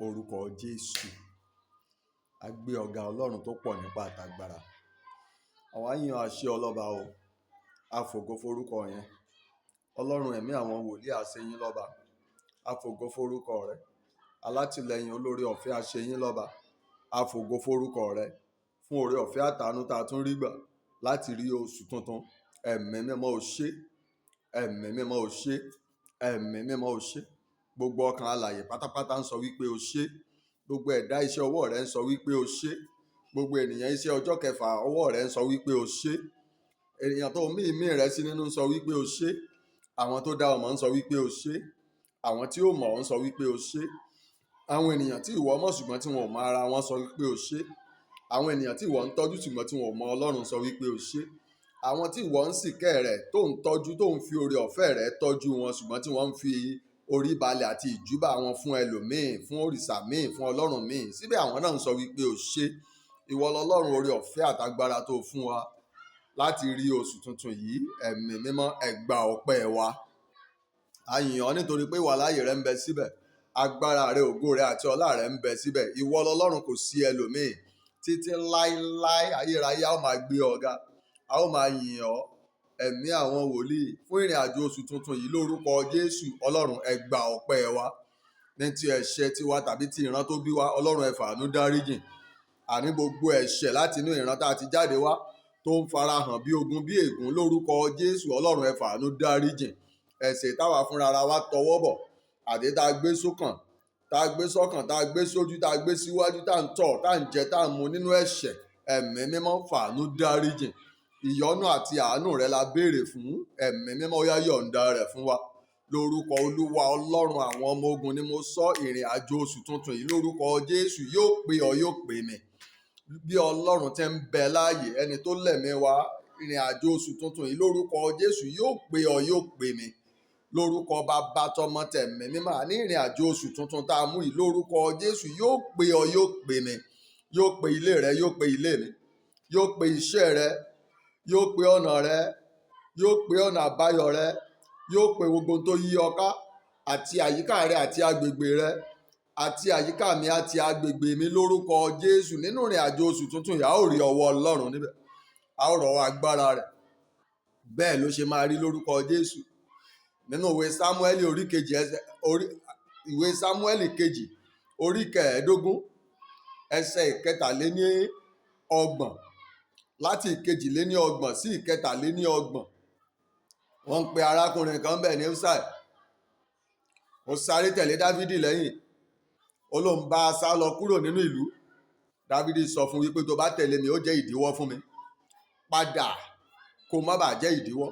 Orúkọ Jésù. A gbé ọ̀gá Ọlọ́run tó pọ̀ nípa àtàgbàrà. Àwa yìn àṣẹ ọlọ́ba o. A fògo forúkọ yẹn. Ọlọ́run ẹ̀mí àwọn wòlíì a ṣe yín lọ́ba. A fògo forúkọ rẹ. Alátìlẹ́yìn olórí ọ̀fẹ́ a ṣe yín lọ́ba. A fògo forúkọ rẹ fún oore ọ̀fẹ́ àtàánú tá a tún rí gbà láti rí oṣù tuntun. Ẹ̀mí mímọ́ o ṣé. Ẹ̀mí mímọ́ o ṣé. Ẹ̀mí mímọ́ o ṣé. Gbogbo ọkàn alààyè pátápátá ń sọ wípé o ṣé. Gbogbo ẹ̀dá iṣẹ́ ọwọ́ rẹ ń sọ wípé o ṣé. Gbogbo ènìyàn iṣẹ́ ọjọ́ kẹfà ọwọ́ rẹ ń sọ wípé o ṣé. Ènìyàn tó mí ìmí rẹ sí nínú ń sọ wípé o ṣé. Àwọn tó dá ọmọ ń sọ wípé o ṣé. Àwọn tí ó mọ̀ ń sọ wípé o ṣé. Àwọn ènìyàn tí ìwọ mọ̀ ṣùgbọ́n tí wọn ò mọ ara wọn sọ wípé o ṣé. Àwọn ènìyàn tí ìwọ ń tọ́jú ṣùgbọ́n tí wọn ò mọ Ọlọ́run sọ wípé o ṣé. Àwọn tí ìwọ ń sìkẹ́ rẹ̀ tó ń tọ́jú tó ń fi oore ọ̀fẹ́ rẹ̀ tọ́jú wọn ṣùgbọ́n tí wọ́n ń fi orí balẹ̀ àti ìjúbà wọn fún ẹlòmíì, fún òrìṣà míì, fún ọlọ́run míì. Síbẹ̀ àwọn náà ń sọ wípé o ṣé. Ìwọ lọlọ́run oore ọ̀fẹ́ àtagbára tó fún wa láti rí oṣù tuntun yìí. Ẹ̀mí mímọ́ ẹ gbà ọpẹ́ wa. A yìn ọ́ nítorí pé ìwà láàyè rẹ ń bẹ síbẹ̀. Agbára rẹ, ògo rẹ àti ọlá rẹ ń bẹ síbẹ̀. Ìwọ lọlọ́run, kò sí ẹlòmíì. Títí láíláí ayérayé a ó máa gbé ọ ga. A ó máa yìn ọ́, ẹ̀mí àwọn wòlíì, fún ìrìn àjò oṣù tuntun yìí lórúkọ Jésù. Ọlọ́run ẹ gbà ọpẹ́ wa. Ní ti ẹ̀ṣẹ̀ tiwa tàbí ti ìran tó bí wa, Ọlọ́run ẹ fàánú dáríjìn. Àní gbogbo ẹ̀ṣẹ̀ láti inú ìran tá a ti jáde wá tó ń farahàn bí ogun bí ègún lórúkọ Jésù, Ọlọ́run ẹ fàánú dáríjìn. Ẹ̀ṣẹ̀ táwa fúnra ara wa tọwọ́ bọ̀ àti tá a gbé sókàn, tá a gbé sọ́kàn, tá a gbé sójú, tá a gbé síwájú, tá a ń tọ̀, tá a ń jẹ, tá a ń mu nínú ẹ̀ṣẹ̀, ẹ̀mí mímọ́ fàánú dáríjìn. Ìyọ́nú àti àánú rẹ la béèrè fún. Ẹ̀mí mímọ́ ó yá yọ̀ǹda rẹ̀ fún wa. Lórúkọ Olúwa Ọlọ́run àwọn ọmọ ogun ni mo sọ ìrìn àjò oṣù tuntun yìí lórúkọ Jésù yóò pé ọ, yóò pé mi. Bí Ọlọ́run tẹ́ ń bẹ láàyè, ẹni tó lẹ̀mí wa, ìrìn àjò oṣù tuntun yìí lórúkọ Jésù yóò pé ọ, yóò pé mi. Lórúkọ Bàbá tọmọ tẹ̀mí mímọ́, ní ìrìn àjò oṣù tuntun tá a mú yìí lórúkọ Jésù yóò pé ọ, yóò pé mi. Yóò pé ilé rẹ, yóò pé ilé mi. Yóò pé iṣẹ́ rẹ, yóò pé ọ̀nà rẹ, yóò pé ọ̀nà àbáyọ rẹ, yóò pé gbogbo tó yí ọ ká àti àyíká rẹ àti agbègbè rẹ àti àyíká mi àti agbègbè mi lórúkọ Jésù. Nínú ìrìn àjò oṣù tuntun yìí a ó rí ọwọ́ Ọlọ́run níbẹ̀. A ó rọwọ́ agbára rẹ̀. Bẹ́ẹ̀ ló ṣe máa rí lórúkọ Jésù. Nínú ìwé Sámúẹ́lì ìwé Sámúẹ́lì kejì orí kẹẹ̀ẹ́dógún ẹsẹ̀ ìkẹtàléníọgbọ̀n láti ìkejìléníọgbọ̀n sí ìkẹtàléníọgbọ̀n. Wọ́n ń pe arákùnrin kan bẹ́ẹ̀ ní Usai. Ó sáré tẹ̀lé Dávidi lẹ́yìn. Ó lóun bá a sá lọ kúrò nínú ìlú. Dávidi sọ fún wípé tó bá tẹ̀lé mi ó jẹ́ ìdíwọ́ fún mi. Padà kó má bàa jẹ́ ìdíwọ́.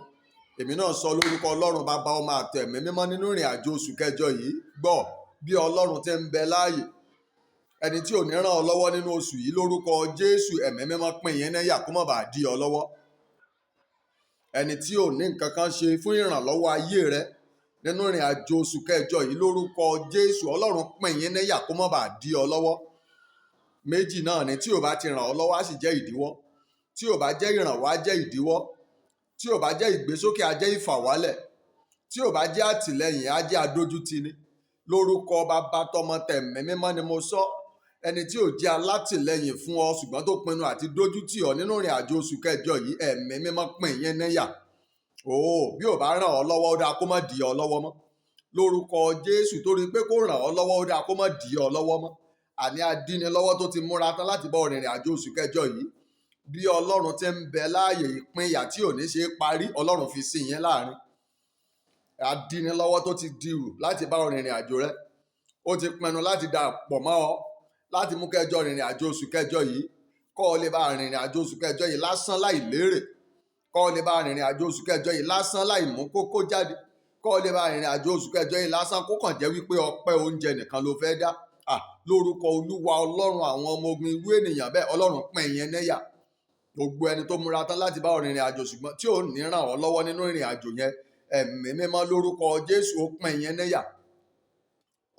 Èmi náà sọ lórúkọ Ọlọ́run Bàbá, Ọmọ àti Ẹ̀mí mímọ́ nínú ìrìn àjò oṣù kẹjọ yìí. Gbọ́ bí Ọlọ́run tẹ́ ń bẹ láàyè. Ẹni tí ò ní ràn ọ́ lọ́wọ́ nínú oṣù yìí lórúkọ Jésù, ẹ̀mí mímọ́ pín yẹn náà yà kó má bàa dí ọ lọ́wọ́. Ẹni tí ò ní nǹkan kan ṣe fún ìrànlọ́wọ́ ayé rẹ nínú ìrìn àjò oṣù kẹjọ yìí lórúkọ Jésù, Ọlọ́run pín yẹn náà yà kó má bàa dí ọ lọ́wọ́. Méjì náà ni, tí ò bá ti ràn ọ́ lọ́wọ́ á sì jẹ́ ìdíwọ́. Tí ò bá jẹ́ ìrànwọ́ á jẹ́ ìdíwọ́. Tí ò bá jẹ́ ìgbésókè á jẹ́ ìfàwálẹ̀. Tí ò bá jẹ́ àtìlẹ́yìn á jẹ́ adójútini. Lórúkọ Bàbá tọmọ tẹ̀mí mímọ́ ni mo sọ. Ẹni tí ò jẹ́ alátìlẹ́yìn fún ọ ṣùgbọ́n tó pinnu àti dójú tì ọ nínú ìrìn àjò oṣù kẹjọ yìí, ẹ̀mí mímọ́ pín yẹn náyà. Bí ò bá ràn ọ́ lọ́wọ́ ó dáa kó má dí ọ lọ́wọ́ mọ́. Lórúkọ Jésù, torí pé kó ràn ọ́ lọ́wọ́ ó dáa kó má dí ọ lọ́wọ́ mọ́. Àní adínilọ́wọ́ tó ti múra tán láti bá ìrìn àjò oṣù kẹjọ yìí. Bí Ọlọ́run ti ń bẹ láàyè, ìpínyà tí ò ní ṣe é parí, Ọlọ́run fi sí yẹn láàrin. Adínilọ́wọ́ tó ti dirù láti bá ìrìn àjò rẹ. Ó ti pinnu láti dà pọ̀ mọ́ ọ láti mú kẹjọ rìnrìn àjò oṣù kẹjọ yìí. Kọ́ ọ lè bá rìnrìn àjò oṣù kẹjọ yìí lásán láì lérè. Kọ́ ọ lè bá rìnrìn àjò oṣù kẹjọ yìí lásán láì mú kókó jáde. Kọ́ ọ lè bá rìnrìn àjò oṣù kẹjọ yìí lásán kó kàn jẹ́ wípé ọpẹ́ oúnjẹ nìkan ló fẹ́ dá. Lórúkọ Olúwa Ọlọ́run àwọn ọmọ ogun, irú ènìyàn bẹ́ẹ̀ Ọlọ́run pín yẹn náyà. Gbogbo ẹni tó múra tán láti bá rìnrìn àjò ṣùgbọ́n tí ò ní ràn ọ́ lọ́wọ́ nínú ìrìn àjò yẹn, ẹ̀mí mímọ́ lórúkọ Jésù ó pín yẹn náyà.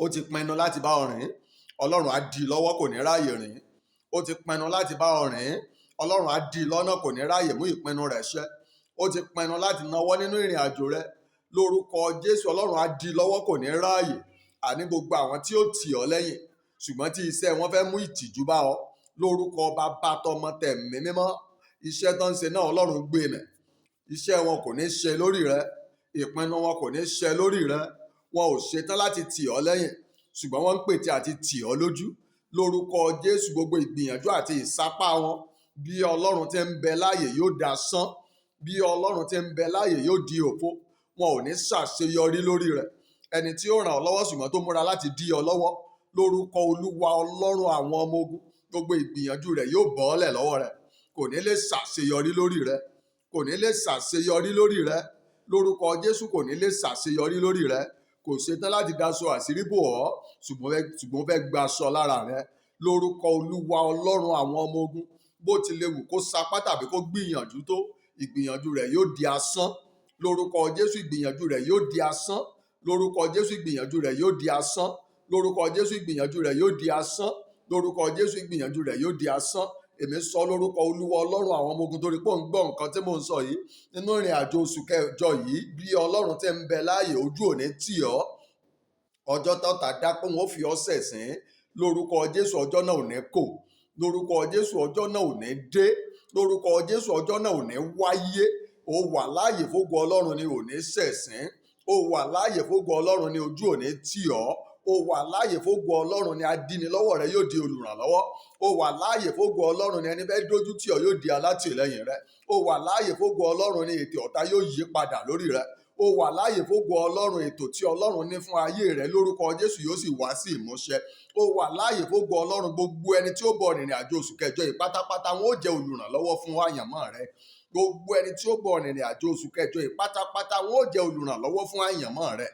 Ó ti pinnu láti bá ọ rìn. Ọlọ́run á dí lọ́wọ́, kò ní ráàyè rìn. Ó ti pinnu láti bá ọ rìn. Ọlọ́run á dí lọ́nà, kò ní ráàyè mú ìpinnu rẹ̀ ṣẹ. Ó ti pinnu láti nawọ́ nínú ìrìn àjò rẹ. Lórúkọ Jésù, Ọlọ́run á dí lọ́wọ́, kò ní ráàyè. Àní gbogbo àwọn tí ó tì ọ́ lẹ́yìn ṣùgbọ́n tí iṣẹ́ wọn fẹ́ mú ìtìjú bá ọ, lórúkọ Bàbá tọmọ tẹ̀mí mímọ́, iṣẹ́ tó ń ṣe náà Ọlọ́run gbé mì. Iṣẹ́ wọn kò ní ṣe lórí rẹ, ìpinnu wọn kò ní ṣe lórí rẹ. Wọn ò ṣetán láti tì ọ́ lẹ́yìn, ṣùgbọ́n wọ́n ń pète àti tì ọ́ lójú. Lórúkọ Jésù, gbogbo ìgbìyànjú àti ìsapá wọn, bí Ọlọ́run ti ń bẹ láàyè yóò dasán, bí Ọlọ́run ti ń bẹ láàyè yóò di òfo. Wọn ò ní ṣàṣeyọrí lórí rẹ. Ẹni tí ó ràn ọ́ lọ́wọ́ ṣùgbọ́n tó múra láti dí ọ lọ́wọ́, lórúkọ Olúwa Ọlọ́run àwọn ọmọ ogun, gbogbo ìgbìyànjú rẹ yóò bọ́ọ̀lẹ̀ lọ́wọ́ rẹ. Kò ní lè ṣàṣeyọrí lórí rẹ. Kò ní lè ṣàṣeyọrí lórí rẹ. Lórúkọ Jésù, kò ní lè ṣàṣeyọrí lórí rẹ. Kò ṣetán láti daṣọ àṣírí bò ọ́, ṣùgbọ́n fẹ́ gbaṣọ lára rẹ. Lórúkọ Olúwa Ọlọ́run àwọn ọmọ ogun, bó ti lè wù kó sapá tàbí kó gbìyànjú tó, ìgbìyànjú rẹ yóò di asán. Lórúkọ Jésù, ìgbìyànjú rẹ yóò di asán. Lórúkọ Jésù, ìgbìyànjú rẹ yóò di asán. Lórúkọ Jésù, ìgbìyànjú rẹ yóò di asán. Lórúkọ Jésù, ìgbìyànjú rẹ yóò di asán. Èmi sọ lórúkọ Olúwa Ọlọ́run àwọn ọmọ ogun, torí pé ò ń gbọ́ nǹkan tí mò ń sọ yìí. Nínú ìrìn àjò oṣù kẹjọ yìí, bí Ọlọ́run ti ń bẹ láàyè, ojú ò ní tì ọ́. Ọjọ́ tọ́ta dá pé wọ́n fi ọ́ ṣẹ̀sín, lórúkọ Jésù ọjọ́ náà ò ní kò. Lórúkọ Jésù ọjọ́ náà ò ní dé. Lórúkọ Jésù ọjọ́ náà ò ní wáyé. O wà láàyè fógo Ọlọ́run ni ò ní ṣẹ̀sín. O wà láàyè fógo Ọlọ́run ni ojú ò ní tì ọ́. O wà láàyè fógo Ọlọ́run ni adínilọ́wọ́ rẹ yóò di olùrànlọ́wọ́. O wà láàyè fógo Ọlọ́run ni ẹni fẹ́ dójú tì ọ́ yóò di alátìlẹ́yìn rẹ. O wà láàyè fógo Ọlọ́run ni ètò ọ̀tá yóò yí padà lórí rẹ. O wà láàyè fógo Ọlọ́run, ètò tí Ọlọ́run ní fún ayé rẹ lórúkọ Jésù yóò sì wá sí ìmúṣẹ. O wà láàyè fógo Ọlọ́run, gbogbo ẹni tí ó bọ̀ rìnrìn àjò oṣù kẹjọ yìí pátápátá wọn ó jẹ́ olùrànlọ́wọ́ fún àyànmọ́ rẹ. Gbogbo ẹni tí ó bọ̀ rìnrìn àjò oṣù kẹjọ yìí pátápátá wọn ó jẹ́ olùrànlọ́wọ́ fún àyànmọ́ rẹ.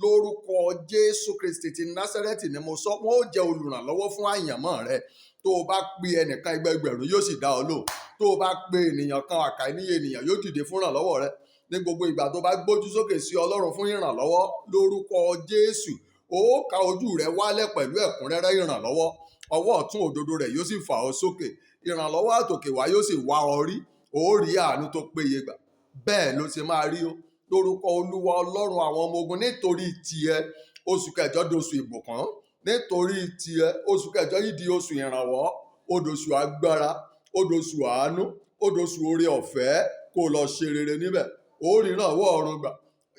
Lórúkọ Jésù Kristi ti Násárẹ́tì ni mo sọ, wọn ó jẹ́ olùrànlọ́wọ́ fún àyànmọ́ rẹ. Tó o bá pe ẹnìkan ẹgbẹgbẹ̀rún yóò sì dá ọ lóhùn. Tó o bá pe ènìyàn kan àkàìníye ènìyàn yóò dìde fún ìrànlọ́wọ́ rẹ. Ní gbogbo ìgbà tó bá gbójú sókè sí Ọlọ́run fún ìrànlọ́wọ́, lórúkọ Jésù, ó ka ojú rẹ wálẹ̀ pẹ̀lú ẹ̀kúnrẹ́rẹ́ ìrànlọ́wọ́. Ọwọ́ ọ̀tún òdodo rẹ̀ yóò sì fà ọ́ sókè. Ìrànlọ́wọ́ àtòkè wá yóò sì wá ọ rí. Ó rí àánú tó péye gbà. Bẹ́ẹ̀ ló ṣe máa rí o. Lórúkọ Olúwa Ọlọ́run àwọn ọmọ ogun, nítorí tiẹ̀ oṣù kẹjọ doṣù ìbùkún. Nítorí tiẹ̀ oṣù kẹjọ yìí di oṣù ìrànwọ́. Ó doṣù agbára, ó doṣù àánú, ó doṣù oore ọ̀fẹ́. Kó lọ ṣe rere níbẹ̀. Ó rí ìrànwọ́ ọ̀run gbà.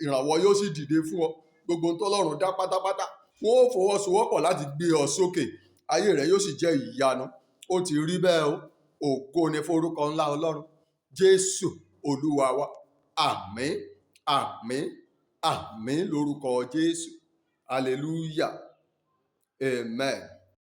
Ìrànwọ́ yóò sì dìde fún ọ. Gbogbo ohun t'Ọlọ́run dá pátápátá, wọn ó fọwọ́sowọ́pọ̀ láti gbé ọ sókè. Ayé rẹ yóò sì jẹ́ ìyanu. Ó ti rí bẹ́ẹ̀ o. Ògo ni forúkọ ńlá Ọlọ́run. Jésù Olúwa wa. Àmín, àmín, àmín lórúkọ Jésù. Hallelujah. Amen.